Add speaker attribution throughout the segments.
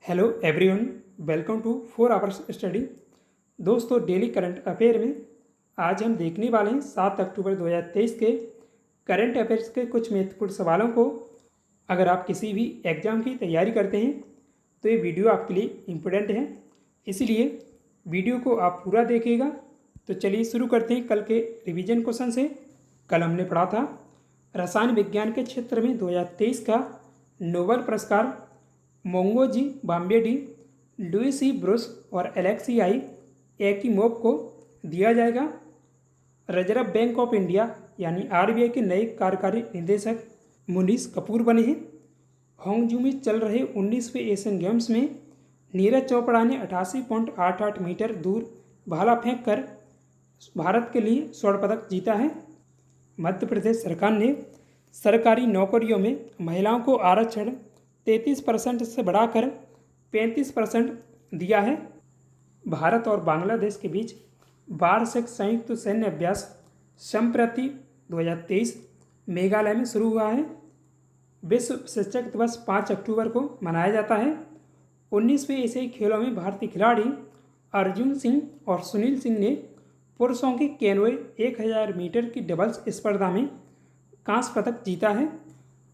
Speaker 1: Hello everyone, welcome to 4 hours study. दोस्तों, daily current affair में आज हम देखने वाले हैं 7 अक्टूबर 2023 के करंट अफेयर्स के कुछ महत्वपूर्ण सवालों को। अगर आप किसी भी एग्ज़ाम की तैयारी करते हैं तो ये वीडियो आपके लिए इम्पोर्टेंट है, इसलिए वीडियो को आप पूरा देखिएगा। तो चलिए शुरू करते हैं कल के रिवीजन क्वेश्चन से। कल हमने पढ़ा था रसायन विज्ञान के क्षेत्र में 2023 का नोबेल पुरस्कार मोंगोजी बाम्बेडी, लुईसी ब्रुस और एलेक्सियाई एक्कीमोव को दिया जाएगा। रिजर्व बैंक ऑफ इंडिया यानी आरबीआई के नए कार्यकारी निदेशक मुनीश कपूर बने हैं। हांगजू में चल रहे 19वें एशियन गेम्स में नीरज चोपड़ा ने 88.88 मीटर दूर भाला फेंक कर भारत के लिए स्वर्ण पदक जीता है। मध्य प्रदेश सरकार ने सरकारी नौकरियों में महिलाओं को आरक्षण 33% से बढ़ाकर 35% दिया है। भारत और बांग्लादेश के बीच वार्षिक संयुक्त सैन्य अभ्यास संप्रति 2023 मेघालय में शुरू हुआ है। विश्व शिक्षक दिवस 5 अक्टूबर को मनाया जाता है। 19वें एशियाई खेलों में भारतीय खिलाड़ी अर्जुन सिंह और सुनील सिंह ने पुरुषों की कैनोए 1000 मीटर की डबल्स स्पर्धा में कांस्य पदक जीता है।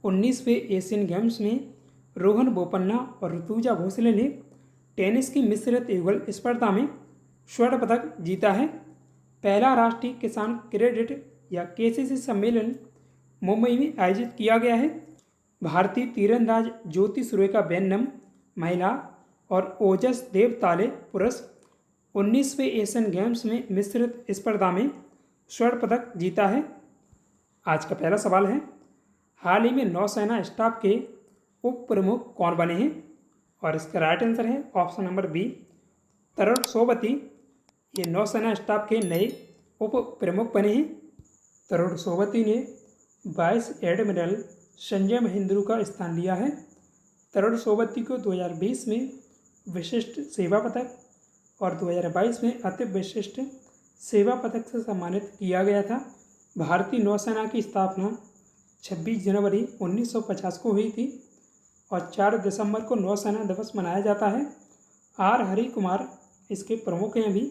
Speaker 1: 19वें एशियन गेम्स में रोहन बोपन्ना और ऋतुजा भोसले ने टेनिस की मिश्रित युगल स्पर्धा में स्वर्ण पदक जीता है। पहला राष्ट्रीय किसान क्रेडिट या केसीसी सम्मेलन मुंबई में आयोजित किया गया है। भारतीय तीरंदाज ज्योति सुरेखा वेन्नम महिला और ओजस देव ताले पुरुष 19वें एशियन गेम्स में मिश्रित स्पर्धा में स्वर्ण पदक जीता है। आज का पहला सवाल है, हाल ही में नौसेना स्टाफ के उप प्रमुख कौन बने हैं? और इसका राइट आंसर है ऑप्शन नंबर बी, तरुण सोबती। ये नौसेना स्टाफ के नए उप प्रमुख बने हैं। तरुण सोबती ने वाइस एडमिरल संजय महेंद्रू का स्थान लिया है। तरुण सोबती को 2020 में विशिष्ट सेवा पदक और 2022 में अति विशिष्ट सेवा पदक से सम्मानित किया गया था। भारतीय नौसेना की स्थापना 26 जनवरी 1950 को हुई थी और 4 दिसंबर को नौसेना दिवस मनाया जाता है। आर हरि कुमार इसके प्रमुख हैं। अभी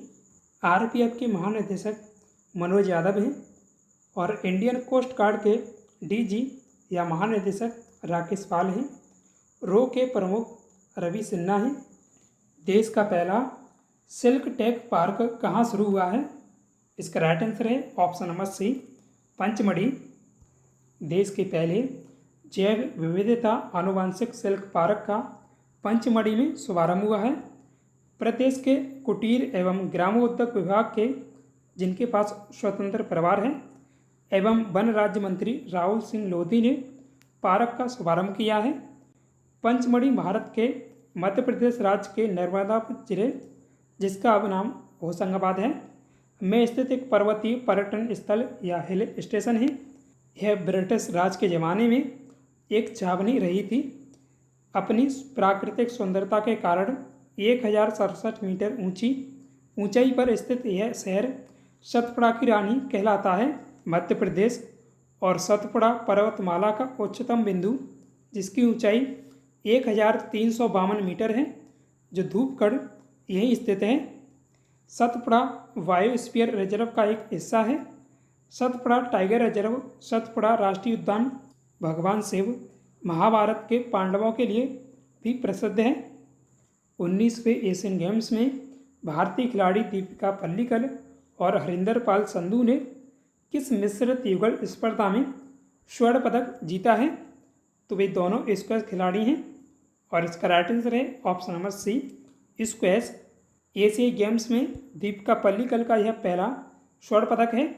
Speaker 1: आरपीएफ के महानिदेशक मनोज यादव हैं और इंडियन कोस्ट गार्ड के डीजी या महानिदेशक राकेश पाल हैं। रो के प्रमुख रवि सिन्हा हैं। देश का पहला सिल्क टेक पार्क कहाँ शुरू हुआ है? इसका राइट आंसर है ऑप्शन नंबर सी, पंचमढ़ी। देश के पहले जैव विविधता आनुवांशिक सिल्क पार्क का पंचमढ़ी में शुभारंभ हुआ है। प्रदेश के कुटीर एवं ग्रामोद्योग विभाग के, जिनके पास स्वतंत्र प्रभार है, एवं वन राज्य मंत्री राहुल सिंह लोधी ने पार्क का शुभारंभ किया है। पंचमढ़ी भारत के मध्य प्रदेश राज्य के नर्मदापुर जिले, जिसका अब नाम होशंगाबाद है, में स्थित एक पर्वतीय पर्यटन स्थल या हिल स्टेशन है। यह ब्रिटिश राज के ज़माने में एक छावनी रही थी। अपनी प्राकृतिक सुंदरता के कारण 1067 मीटर ऊंचाई पर स्थित यह शहर सतपुड़ा की रानी कहलाता है। मध्य प्रदेश और सतपुड़ा पर्वतमाला का उच्चतम बिंदु, जिसकी ऊंचाई 1352 मीटर है, जो धूपगढ़ यहीं स्थित है। सतपुड़ा बायोस्फीयर रिजर्व का एक हिस्सा है। सतपुड़ा टाइगर रिजर्व सतपुड़ा राष्ट्रीय उद्यान भगवान शिव महाभारत के पांडवों के लिए भी प्रसिद्ध है। 19वें एशियन गेम्स में भारतीय खिलाड़ी दीपिका पल्लिकल और हरिंदर पाल संधू ने किस मिश्रित युगल स्पर्धा में स्वर्ण पदक जीता है? तो वे दोनों स्क्वैश खिलाड़ी हैं और इसका राइट आंसर है ऑप्शन नंबर सी, स्क्वैश। एशियाई गेम्स में दीपिका पल्लिकल का यह पहला स्वर्ण पदक है,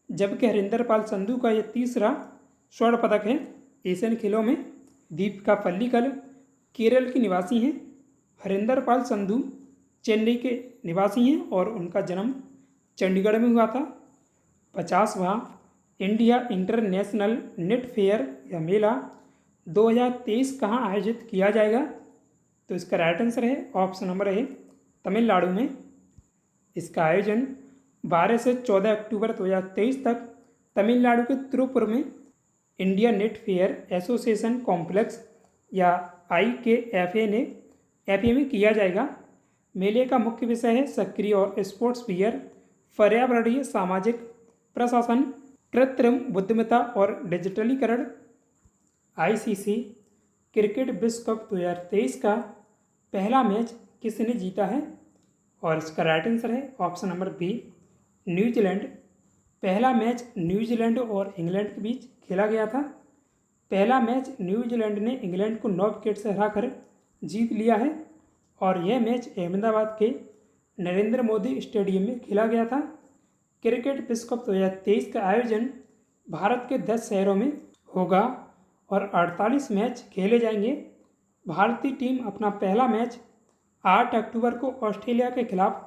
Speaker 1: जबकि हरिंदर पाल संधू का यह तीसरा स्वर्ण पदक है। एशियन खेलों में दीपिका पल्लिकल केरल की निवासी हैं। हरिंदर पाल संधू चेन्नई के निवासी हैं और उनका जन्म चंडीगढ़ में हुआ था। 50वां इंडिया इंटरनेशनल नेट फेयर या मेला 2023 कहाँ आयोजित किया जाएगा? तो इसका राइट आंसर है ऑप्शन नंबर ए, तमिलनाडु में। इसका आयोजन 12 से 14 अक्टूबर 2023 तक तमिलनाडु के तिरुपुर में India net fair association complex या IKFA ने एपी में किया जाएगा। मेले का मुख्य विषय है सक्रिय और स्पोर्ट्स बियर, पर्यावरणीय सामाजिक प्रशासन, कृत्रिम बुद्धिमत्ता और डिजिटलीकरण। आईसीसी क्रिकेट विश्व कप 2023 का पहला मैच किसने जीता है? और इसका राइट आंसर है ऑप्शन नंबर बी, न्यूजीलैंड। पहला मैच न्यूजीलैंड और इंग्लैंड के बीच खेला गया था। पहला मैच न्यूजीलैंड ने इंग्लैंड को 9 विकेट से हराकर जीत लिया है और यह मैच अहमदाबाद के नरेंद्र मोदी स्टेडियम में खेला गया था। क्रिकेट विश्व कप 2023 का आयोजन भारत के 10 शहरों में होगा और 48 मैच खेले जाएंगे। भारतीय टीम अपना पहला मैच 8 अक्टूबर को ऑस्ट्रेलिया के खिलाफ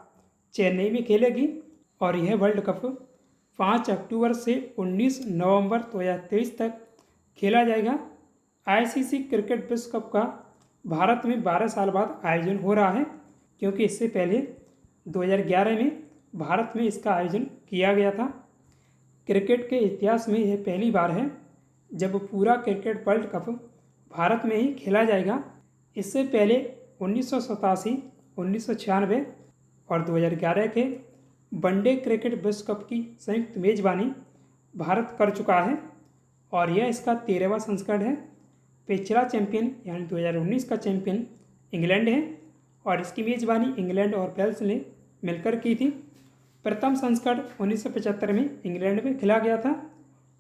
Speaker 1: चेन्नई में खेलेगी और यह वर्ल्ड कप 5 अक्टूबर से 19 नवंबर 2023 तक खेला जाएगा। आईसीसी क्रिकेट विश्व कप का भारत में 12 साल बाद आयोजन हो रहा है, क्योंकि इससे पहले 2011 में भारत में इसका आयोजन किया गया था। क्रिकेट के इतिहास में यह पहली बार है जब पूरा क्रिकेट वर्ल्ड कप भारत में ही खेला जाएगा। इससे पहले 1987, 1996 और 2011 के वनडे क्रिकेट विश्व कप की संयुक्त मेजबानी भारत कर चुका है और यह इसका 13वां संस्करण है। पिछला चैंपियन यानी 2019 का चैंपियन इंग्लैंड है और इसकी मेजबानी इंग्लैंड और वेल्स ने मिलकर की थी। प्रथम संस्करण 1975 में इंग्लैंड में खेला गया था।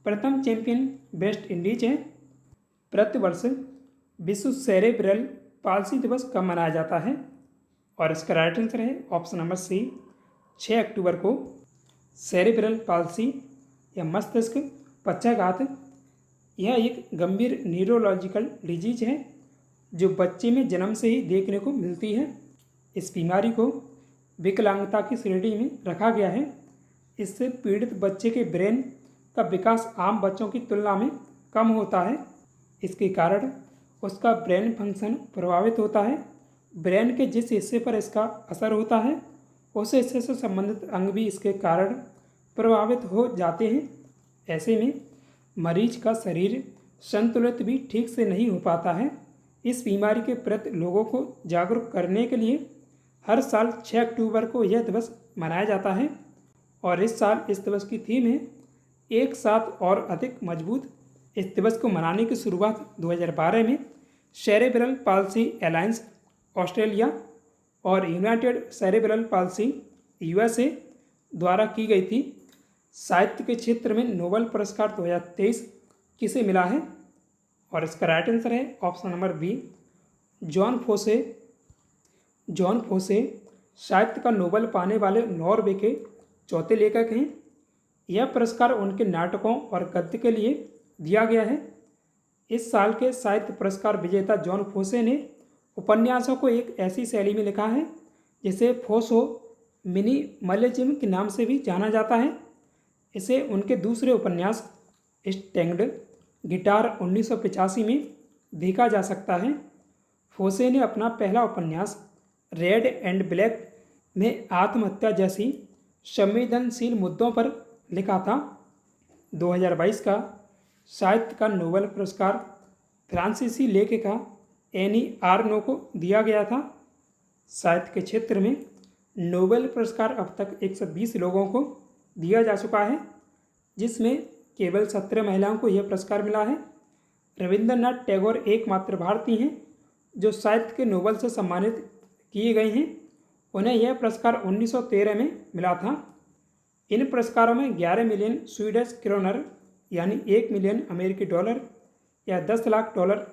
Speaker 1: प्रथम चैंपियन वेस्ट इंडीज है। प्रतिवर्ष विश्व सेरेब्रल पाल्सी दिवस कब मनाया जाता है? और इसका राइट आंसर है ऑप्शन नंबर सी, 6 अक्टूबर को। सेरेब्रल पाल्सी या मस्तिष्क पक्षाघात यह एक गंभीर न्यूरोलॉजिकल डिजीज है जो बच्चे में जन्म से ही देखने को मिलती है। इस बीमारी को विकलांगता की श्रेणी में रखा गया है। इससे पीड़ित बच्चे के ब्रेन का विकास आम बच्चों की तुलना में कम होता है। इसके कारण उसका ब्रेन फंक्शन प्रभावित होता है। ब्रेन के जिस हिस्से पर इसका असर होता है उस हिस्से से संबंधित अंग भी इसके कारण प्रभावित हो जाते हैं। ऐसे में मरीज का शरीर संतुलित भी ठीक से नहीं हो पाता है। इस बीमारी के प्रति लोगों को जागरूक करने के लिए हर साल 6 अक्टूबर को यह दिवस मनाया जाता है और इस साल इस दिवस की थीम है एक साथ और अधिक मजबूत। इस दिवस को मनाने की शुरुआत 2012 में सेरेब्रल पाल्सी अलायंस ऑस्ट्रेलिया और यूनाइटेड सेरेब्रल पाल्सी यूएसए द्वारा की गई थी। साहित्य के क्षेत्र में नोबेल पुरस्कार 2023 किसे मिला है? और इसका राइट आंसर है ऑप्शन नंबर बी, जॉन फोसे। जॉन फोसे साहित्य का नोबेल पाने वाले नॉर्वे के चौथे लेखक हैं। यह पुरस्कार उनके नाटकों और गद्य के लिए दिया गया है। इस साल के साहित्य पुरस्कार विजेता जॉन फोसे ने उपन्यासों को एक ऐसी शैली में लिखा है जिसे फोसो मिनिमलिज्म के नाम से भी जाना जाता है। इसे उनके दूसरे उपन्यास स्टैंग्ड गिटार 1985 में देखा जा सकता है। फोसे ने अपना पहला उपन्यास रेड एंड ब्लैक में आत्महत्या जैसी संवेदनशील मुद्दों पर लिखा था। 2022 का साहित्य का नोबेल पुरस्कार फ्रांसीसी लेखिका एनी आर्नो को दिया गया था। साहित्य के क्षेत्र में नोबेल पुरस्कार अब तक 120 लोगों को दिया जा चुका है, जिसमें केवल 17 महिलाओं को यह पुरस्कार मिला है। रविंद्रनाथ टैगोर एकमात्र भारतीय हैं जो साहित्य के नोबेल से सम्मानित किए गए हैं। उन्हें यह पुरस्कार 1913 में मिला था। इन पुरस्कारों में 11 मिलियन स्वीडिश क्रोनर यानी 1 मिलियन अमेरिकी डॉलर या 10 लाख डॉलर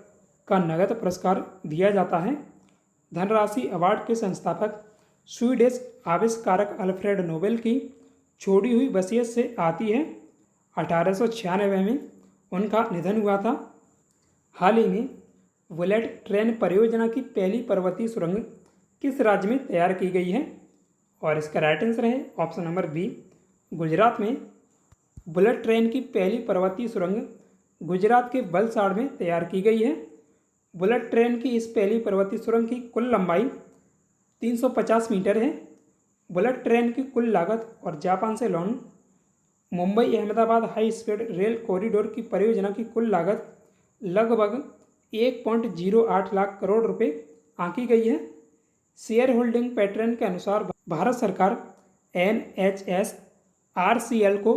Speaker 1: का नगद पुरस्कार दिया जाता है। धनराशि अवार्ड के संस्थापक स्वीडिश आविष्कारक अल्फ्रेड नोबेल की छोड़ी हुई वसीयत से आती है। 1896 में उनका निधन हुआ था। हाल ही में बुलेट ट्रेन परियोजना की पहली पर्वतीय सुरंग किस राज्य में तैयार की गई है? और इसका राइट आंसर है ऑप्शन नंबर बी, गुजरात में। बुलेट ट्रेन की पहली पर्वतीय सुरंग गुजरात के वलसाड़ में तैयार की गई है। बुलेट ट्रेन की इस पहली पर्वतीय सुरंग की कुल लंबाई 350 मीटर है। बुलेट ट्रेन की कुल लागत और जापान से loan Mumbai Ahmedabad high speed rail corridor की परियोजना की कुल लागत लगभग 1.08 लाख करोड़ रुपए आंकी गई है। शेयर होल्डिंग पैटर्न के अनुसार भारत सरकार NHSRCL को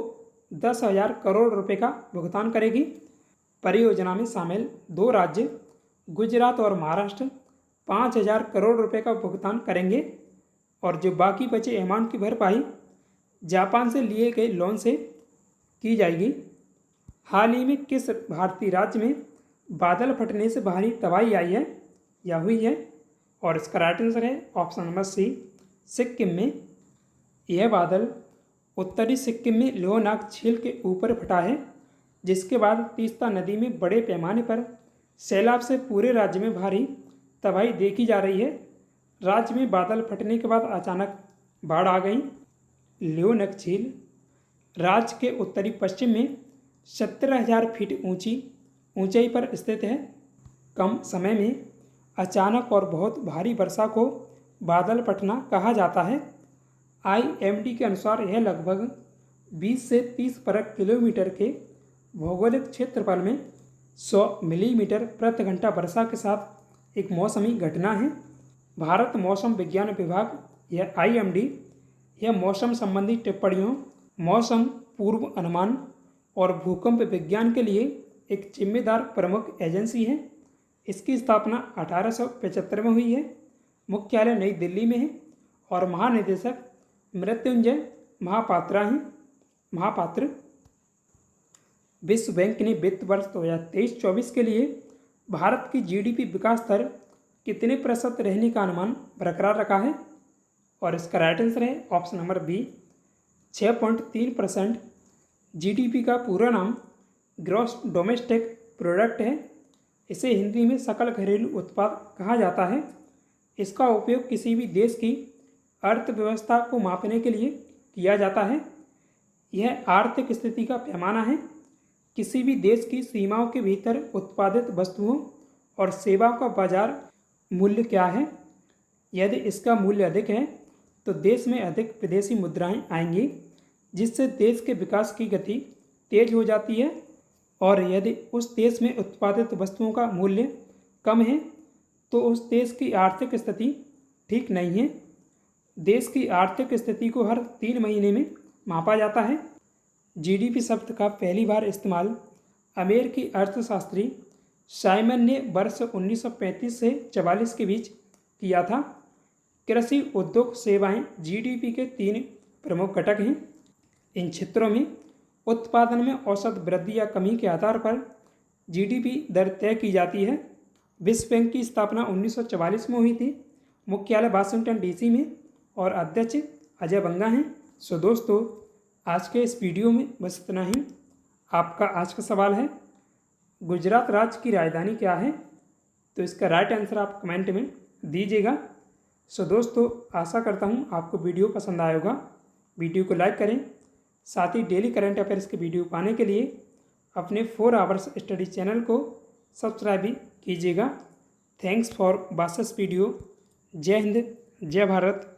Speaker 1: 10,000 करोड़ रुपए का भुगतान करेगी। परियोजना में शामिल 2 राज्य गुजरात और महाराष्ट्र 5,000 करोड़ रुपए का भुगतान करेंगे और जो बाकी बचे अमाउंट की भरपाई जापान से लिए गए लोन से की जाएगी। हाल ही में किस भारतीय राज्य में बादल फटने से भारी तबाही आई है या हुई है? और इसका राइट आंसर है ऑप्शन नंबर सी, सिक्किम में। यह बादल उत्तरी सिक्किम में लोहनाक झील के ऊपर फटा है, जिसके बाद तीस्ता नदी में बड़े पैमाने पर सैलाब से पूरे राज्य में भारी तबाही देखी जा रही है। राज्य में बादल फटने के बाद अचानक बाढ़ आ गई। लोहनाक झील राज्य के उत्तरी पश्चिम में 17,000 फीट ऊंचाई पर स्थित है। कम समय में अचानक और बहुत भारी वर्षा को बादल फटना कहा जाता है। IMD के अनुसार यह लगभग 20 से 30 वर्ग किलोमीटर के भौगोलिक क्षेत्रफल में 100 मिलीमीटर प्रति घंटा वर्षा के साथ एक मौसमी घटना है। भारत मौसम विज्ञान विभाग या IMD यह मौसम संबंधी टिप्पणियों, मौसम पूर्व अनुमान और भूकंप विज्ञान के लिए एक जिम्मेदार प्रमुख एजेंसी है। इसकी स्थापना 1875 में हुई है। मुख्यालय नई दिल्ली में है और महानिदेशक मृत्युंजय महापात्र। विश्व बैंक ने वित्त वर्ष 2023-24 के लिए भारत की GDP विकास दर कितने प्रतिशत रहने का अनुमान बरकरार रखा है? और इसका राइट आंसर है ऑप्शन नंबर बी, 6.3%। GDP का पूरा नाम ग्रॉस डोमेस्टिक प्रोडक्ट है। इसे हिंदी में सकल घरेलू उत्पाद कहा जाता है। इसका उपयोग किसी भी देश की अर्थव्यवस्था को मापने के लिए किया जाता है। यह आर्थिक स्थिति का पैमाना है। किसी भी देश की सीमाओं के भीतर उत्पादित वस्तुओं और सेवाओं का बाजार मूल्य क्या है। यदि इसका मूल्य अधिक है तो देश में अधिक विदेशी मुद्राएं आएंगी, जिससे देश के विकास की गति तेज हो जाती है। और यदि उस देश में उत्पादित वस्तुओं का मूल्य कम है तो उस देश की आर्थिक स्थिति ठीक नहीं है। देश की आर्थिक स्थिति को हर 3 महीने में मापा जाता है। GDP शब्द का पहली बार इस्तेमाल अमेरिकी अर्थशास्त्री साइमन ने वर्ष 1935 से 44 के बीच किया था। कृषि, उद्योग, सेवाएं GDP के 3 प्रमुख घटक हैं। इन क्षेत्रों में उत्पादन में औसत वृद्धि या कमी के आधार पर GDP दर तय की जाती है। विश्व बैंक की स्थापना 1944 में हुई थी। मुख्यालय वाशिंगटन DC में और अध्यक्ष अजय बंगा हैं। सो दोस्तों, आज के इस वीडियो में बस इतना ही। आपका आज का सवाल है, गुजरात राज्य की राजधानी क्या है? तो इसका राइट आंसर आप कमेंट में दीजिएगा। सो दोस्तों, आशा करता हूँ आपको वीडियो पसंद आया होगा। वीडियो को लाइक करें। साथ ही डेली करंट अफेयर्स के वीडियो पाने के लिए अपने 4 आवर्स स्टडी चैनल को सब्सक्राइब भी कीजिएगा। Thanks for watching this video. जय हिंद, जय भारत।